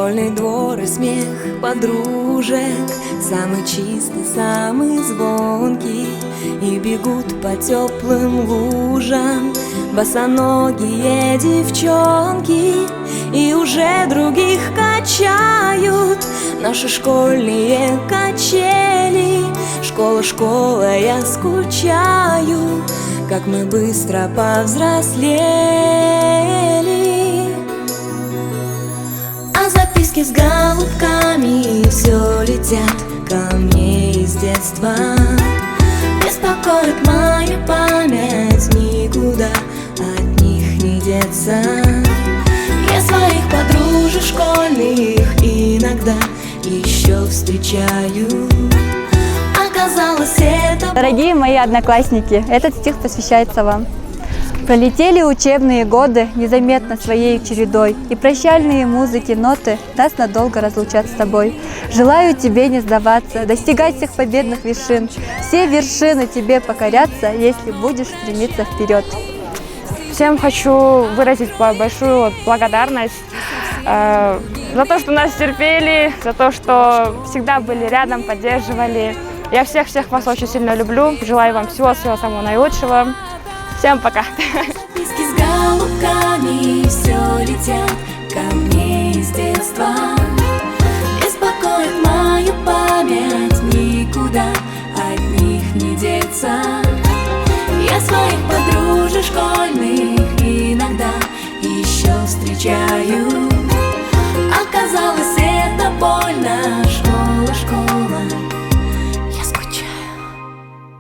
Школьный двор и смех подружек, самый чистый, самый звонкий. И бегут по теплым лужам босоногие девчонки, и уже других качают наши школьные качели. Школа, школа, я скучаю, как мы быстро повзрослели. А записки с голубками все летят ко мне из детства. Беспокоит моя память, никуда от них не деться. Я своих подружек школьных иногда еще встречаю. Оказалось, это... Дорогие мои одноклассники, этот стих посвящается вам. Пролетели учебные годы незаметно своей чередой, и прощальные музыки, ноты нас надолго разлучат с тобой. Желаю тебе не сдаваться, достигать всех победных вершин. Все вершины тебе покорятся, если будешь стремиться вперед. Всем хочу выразить большую благодарность за то, что нас терпели, за то, что всегда были рядом, поддерживали. Я всех вас очень сильно люблю. Желаю вам всего самого наилучшего. Всем пока! Записки с голубками все летят ко мне из детства. Беспокоит мою память, никуда от них не деться. Я своих подружек школьных иногда еще встречаю. Оказалось, это больно,